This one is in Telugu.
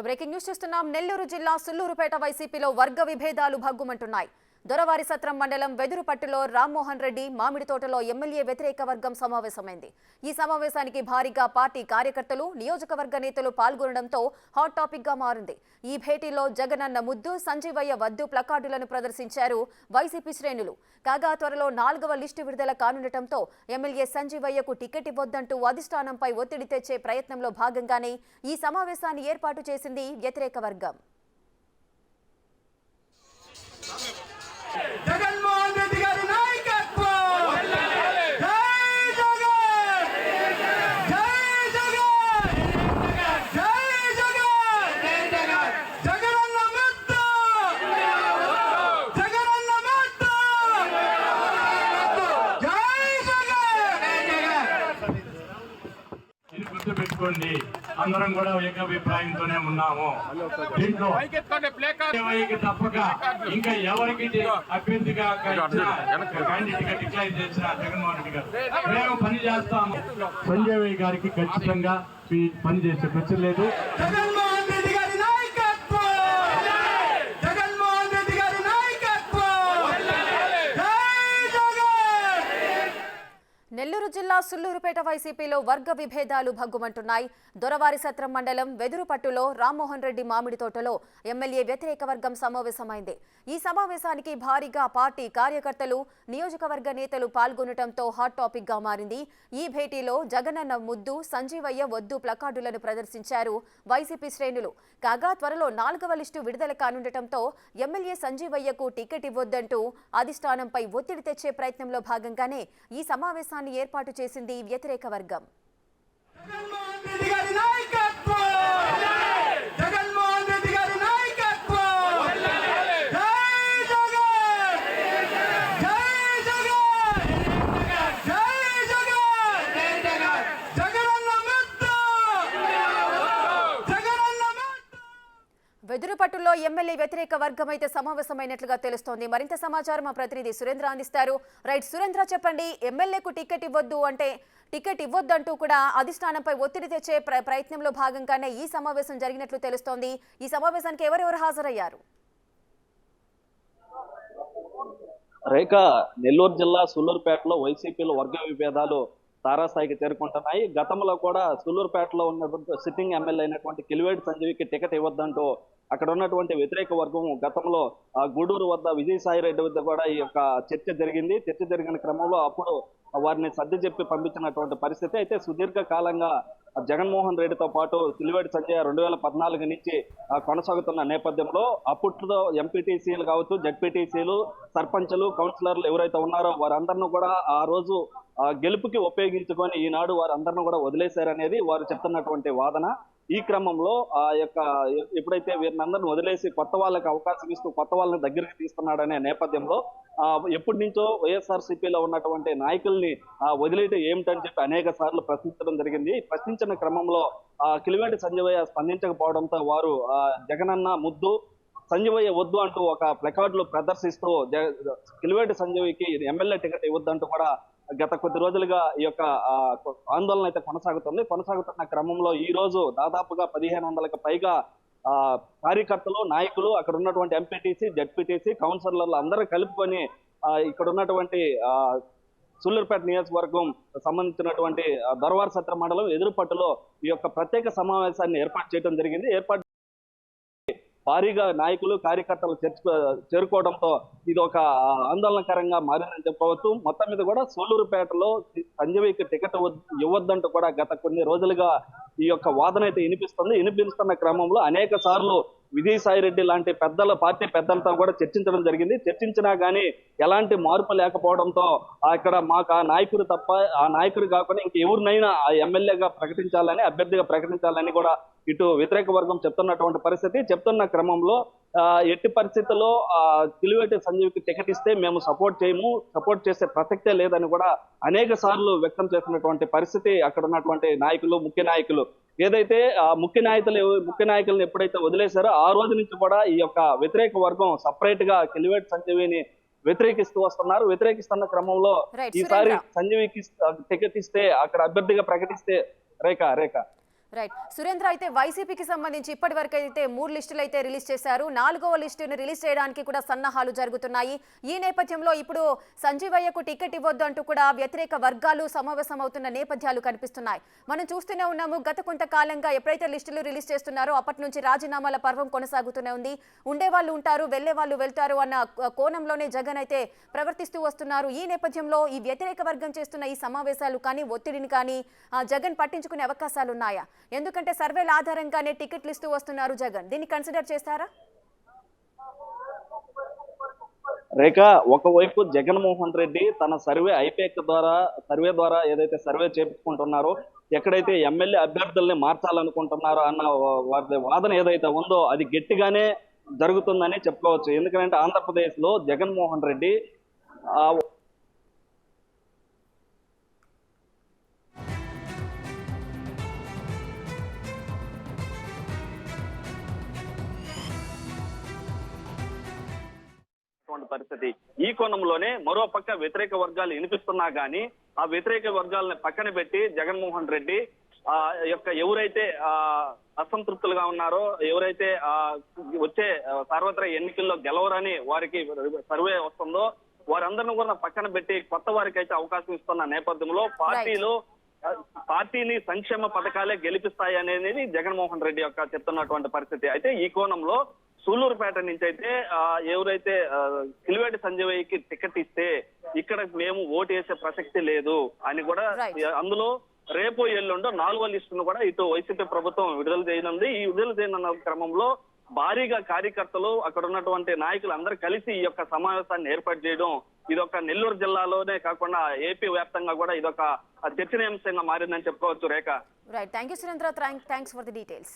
బ్రేకింగ్ న్యూస్ చూస్తున్నాం. నెల్లూరు జిల్లా సుల్లూరుపేట వైసీపీలో వర్గ విభేదాలు భగ్గుమంటున్నాయి. దొరవారి సత్రం మండలం వెదురుపట్టులో రామ్మోహన్ రెడ్డి మామిడి తోటలో ఎమ్మెల్యే వ్యతిరేక వర్గం సమావేశమైంది. ఈ సమావేశానికి భారీగా పార్టీ కార్యకర్తలు, నియోజకవర్గ నేతలు పాల్గొనడంతో హాట్ టాపిక్ గా మారింది. ఈ భేటీలో జగనన్న ముద్దు, సంజీవయ్య వద్దు ప్లకార్డులను ప్రదర్శించారు వైసీపీ శ్రేణులు. కాగా త్వరలో 4వ లిస్టు విడుదల కానుండటంతో ఎమ్మెల్యే సంజీవయ్యకు టికెట్ ఇవ్వొద్దంటూ అధిష్టానంపై ఒత్తిడి తెచ్చే ప్రయత్నంలో భాగంగానే ఈ సమావేశాన్ని ఏర్పాటు చేసింది వ్యతిరేక వర్గం. జగన్మోహన్ రెడ్డి గారి నాయకత్వం జై జగన్ జై జగన్ జై జగన్ జగనన్న ముద్దు జగనన్న ముద్దు జై జగన్ ఇది గుర్తుపెట్టుకోండి. అందరం కూడా ఏకాభిప్రాయంతోనే ఉన్నాము. దీంట్లో తప్పక ఇంకా ఎవరికి అభ్యర్థిగా క్యాండిడేట్ డిక్లైర్ చేసిన జగన్మోహన్ రెడ్డి గారు మేము పని చేస్తాము. సంజయ్ గారికి ఖచ్చితంగా పని చేసే ప్రశ్న లేదు. జగన్మోహన్ రెడ్డి గారి నాయకత్వం జగన్మోహన్ రెడ్డి గారి నాయకత్వం జై జగన్. నెల్లూరు జిల్లా సుల్లూరుపేట వైసీపీలో వర్గ విభేదాలు భగ్గుమంటున్నాయి. దొరవారి సత్రం మండలం వెదురుపట్టులో రామ్మోహన్ రెడ్డి మామిడి తోటలో ఎమ్మెల్యే వ్యతిరేక వర్గం సమావేశమైంది. ఈ సమావేశానికి భారీగా పార్టీ కార్యకర్తలు, నియోజకవర్గ నేతలు పాల్గొనడంతో హాట్ టాపిక్ గా మారింది. ఈ భేటీలో జగనన్న ముద్దు, సంజీవయ్య వద్దు ప్లకార్డులను ప్రదర్శించారు వైసీపీ శ్రేణులు. కాగా త్వరలో 4వ లిస్టు విడుదల కానుండటంతో ఎమ్మెల్యే సంజీవయ్యకు టికెట్ ఇవ్వొద్దంటూ అధిష్టానంపై ఒత్తిడి తెచ్చే ప్రయత్నంలో భాగంగానే ఈ సమావేశాన్ని ఏర్పాటు చేసింది వ్యతిరేక వర్గం. జగన్మోహన్ రెడ్డి గారి నాయకత్వం జగన్మోహన్ రెడ్డి గారి నాయకత్వం జై జగన్ జై జగన్ జై జగన్ జగనన్న ముద్దు జగనన్న ముద్దు. వెదురుపట్టులో ఎమ్మెల్యే వ్యతిరేక వర్గం అయితే సమావేశమైనట్లుగా తెలుస్తోంది. మరింత సమాచారం మా ప్రతినిధి సురేంద్ర అందిస్తారు. రైట్ సురేంద్ర, చెప్పండి. ఎమ్మెల్యేకు టికెట్ ఇవ్వద్దు అంటే టికెట్ ఇవ్వొద్దంటూ కూడా అధిష్టానంపై ఒత్తిడి తెచ్చే ప్రయత్నంలో భాగంగానే ఈ సమావేశం జరిగినట్లు తెలుస్తోంది. ఈ సమావేశానికి ఎవరెవరు హాజరయ్యారు? రేఖ, నెల్లూరు జిల్లా సుల్లూరుపేటలో వైసీపీలో వర్గ విభేదాలు తారాస్థాయికి చేరుకుంటున్నాయి. గతంలో కూడా సుల్లూరుపేటలో ఉన్నటువంటి సిట్టింగ్ ఎమ్మెల్యే అయినటువంటి కిలివేటి సంజీవికి టికెట్ ఇవ్వద్దంటూ అక్కడ ఉన్నటువంటి వ్యతిరేక వర్గం గతంలో గూడూరు వద్ద విజయసాయిరెడ్డి వద్ద కూడా ఈ యొక్క చర్చ జరిగింది. చర్చ జరిగిన క్రమంలో అప్పుడు వారిని సర్ది చెప్పి పంపించినటువంటి పరిస్థితి. అయితే సుదీర్ఘ కాలంగా జగన్మోహన్ రెడ్డితో పాటు కిలివేటి సంజయ్ 2014 నుంచి కొనసాగుతున్న నేపథ్యంలో అప్పట్లో ఎంపీటీసీలు కావచ్చు, జడ్పీటీసీలు, సర్పంచులు, కౌన్సిలర్లు ఎవరైతే ఉన్నారో వారందరినీ కూడా ఆ రోజు గెలుపుకి ఉపయోగించుకొని ఈనాడు వారందరినీ కూడా వదిలేశారనేది వారు చెప్తున్నటువంటి వాదన. ఈ క్రమంలో ఆ యొక్క ఎప్పుడైతే వీరినందరిని వదిలేసి కొత్త వాళ్ళకి అవకాశం ఇస్తూ కొత్త వాళ్ళని దగ్గరికి తీస్తున్నాడనే నేపథ్యంలో ఎప్పటి నుంచో వైఎస్ఆర్సీపీలో ఉన్నటువంటి నాయకుల్ని వదిలేయటం ఏమిటని చెప్పి అనేక సార్లు ప్రశ్నించడం జరిగింది. ప్రశ్నించిన క్రమంలో కిలివేటి సంజీవయ్య స్పందించకపోవడంతో వారు జగనన్న ముద్దు, సంజీవయ్య వద్దు అంటూ ఒక ప్లకార్డులు ప్రదర్శిస్తూ కిలివేటి సంజీవయ్యకి ఎమ్మెల్యే టికెట్ ఇవ్వద్దంటూ కూడా గత కొద్ది రోజులుగా ఈ యొక్క ఆందోళన అయితే కొనసాగుతున్న క్రమంలో ఈ రోజు దాదాపుగా 1500కి పైగా కార్యకర్తలు, నాయకులు, అక్కడ ఉన్నటువంటి ఎంపీటీసీ, జడ్పీటీసీ, కౌన్సిలర్లు అందరూ కలుపుకొని ఇక్కడ ఉన్నటువంటి సుల్లూరుపేట నియోజకవర్గం సంబంధించినటువంటి దొరవారి సత్ర మండలం ఎదురుపట్టులో ఈ యొక్క ప్రత్యేక సమావేశాన్ని ఏర్పాటు చేయడం జరిగింది. భారీగా నాయకులు, కార్యకర్తలు చేరుకోవడంతో ఇది ఒక ఆందోళనకరంగా మారిందని చెప్పవచ్చు. మొత్తం మీద కూడా సుల్లూరుపేటలో సంజీవయ్యకి టికెట్ ఇవ్వద్దంటూ కూడా గత కొన్ని రోజులుగా ఈ యొక్క వాదన అయితే వినిపిస్తున్న క్రమంలో అనేక సార్లు విజయసాయిరెడ్డి లాంటి పార్టీ పెద్దలతో కూడా చర్చించడం జరిగింది. చర్చించినా గానీ ఎలాంటి మార్పు లేకపోవడంతో ఇక్కడ మాకు ఆ నాయకుడు తప్ప, ఆ నాయకుడు కాకుండా ఇంకెవరినైనా ఆ ఎమ్మెల్యేగా ప్రకటించాలని, అభ్యర్థిగా ప్రకటించాలని కూడా ఇటు వ్యతిరేక వర్గం చెప్తున్న క్రమంలో ఎట్టి పరిస్థితుల్లో కిలివేటి సంజీవ్కి టికెట్ ఇస్తే మేము సపోర్ట్ చేసే ప్రసక్తే లేదని కూడా అనేక సార్లు వ్యక్తం చేసినటువంటి పరిస్థితి అక్కడ ఉన్నటువంటి నాయకులు, ముఖ్య నాయకులు. ఏదైతే ముఖ్య నాయకులను ఎప్పుడైతే వదిలేశారో ఆ రోజు నుంచి కూడా ఈ యొక్క వ్యతిరేక వర్గం సపరేట్ గా కిలివేటి సంజీవిని వ్యతిరేకిస్తున్న క్రమంలో ఈసారి సంజీవికి టికెట్ ఇస్తే అక్కడ అభ్యర్థిగా ప్రకటిస్తే రేఖ రైట్ సురేంద్ర, అయితే వైసీపీకి సంబంధించి ఇప్పటి వరకు అయితే 3 లిస్టులు అయితే రిలీజ్ చేశారు. 4వ లిస్టును రిలీజ్ చేయడానికి కూడా సన్నాహాలు జరుగుతున్నాయి. ఈ నేపథ్యంలో ఇప్పుడు సంజీవయ్యకు టికెట్ ఇవ్వొద్దు అంటూ కూడా వ్యతిరేక వర్గాలు సమావేశమవుతున్న నేపథ్యాలు కనిపిస్తున్నాయి. మనం చూస్తూనే ఉన్నాము, గత కొంతకాలంగా ఎప్పుడైతే లిస్టులు రిలీజ్ చేస్తున్నారో అప్పటి నుంచి రాజీనామాల పర్వం కొనసాగుతూనే ఉంది. ఉండేవాళ్ళు ఉంటారు, వెళ్లే వాళ్ళు వెళ్తారు అన్న కోణంలోనే జగన్ అయితే ప్రవర్తిస్తూ వస్తున్నారు. ఈ నేపథ్యంలో ఈ వ్యతిరేక వర్గం చేస్తున్న ఈ సమావేశాలు కానీ ఒత్తిడిని కానీ జగన్ పట్టించుకునే అవకాశాలు ఉన్నాయా? ఎందుకంటే సర్వేల ఆధారంగానే టికెట్లు ఇస్తూ వస్తున్నారు జగన్. దీన్ని కన్సిడర్ చేస్తారా? రేఖ, ఒకవైపు జగన్మోహన్ రెడ్డి తన సర్వే ద్వారా ఏదైతే సర్వే చేపించుకుంటున్నారో, ఎక్కడైతే ఎమ్మెల్యే అభ్యర్థుల్ని మార్చాలనుకుంటున్నారో అన్న వారి వాదన ఏదైతే ఉందో అది గట్టిగానే జరుగుతుందని చెప్పుకోవచ్చు. ఎందుకంటే ఆంధ్రప్రదేశ్ లో జగన్మోహన్ రెడ్డి పరిస్థితి. ఈ కోణంలోనే మరో పక్క వ్యతిరేక వర్గాలు వినిపిస్తున్నా గానీ ఆ వ్యతిరేక వర్గాలను పక్కన పెట్టి జగన్మోహన్ రెడ్డి ఎవరైతే అసంతృప్తులుగా ఉన్నారో, ఎవరైతే వచ్చే సార్వత్రిక ఎన్నికల్లో గెలవరని వారికి సర్వే వస్తుందో వారందరిని కూడా పక్కన పెట్టి కొత్త వారికి అయితే అవకాశం ఇస్తున్న నేపథ్యంలో పార్టీని సంక్షేమ పథకాలే గెలిపిస్తాయి అనేది జగన్మోహన్ రెడ్డి చెప్తున్నటువంటి పరిస్థితి. అయితే ఈ కోణంలో సూళ్లూరుపేట నుంచి అయితే ఎవరైతే కిలివేటి సంజీవయ్యకి టికెట్ ఇస్తే ఇక్కడ మేము ఓటు వేసే ప్రసక్తి లేదు అని కూడా, అందులో రేపు ఎల్లుండో 4వ లిస్టును కూడా ఇటు వైసీపీ ప్రభుత్వం విడుదల చేయనుంది. ఈ విడుదల చేయనున్న క్రమంలో భారీగా కార్యకర్తలు, అక్కడ ఉన్నటువంటి నాయకులు అందరూ కలిసి ఈ యొక్క సమావేశాన్ని ఏర్పాటు చేయడం ఇదొక నెల్లూరు జిల్లాలోనే కాకుండా ఏపీ వ్యాప్తంగా కూడా ఇదొక చర్చనీయాంశంగా మారిందని చెప్పుకోవచ్చు. Rekha. Right, thank you Surendra, thanks for the details.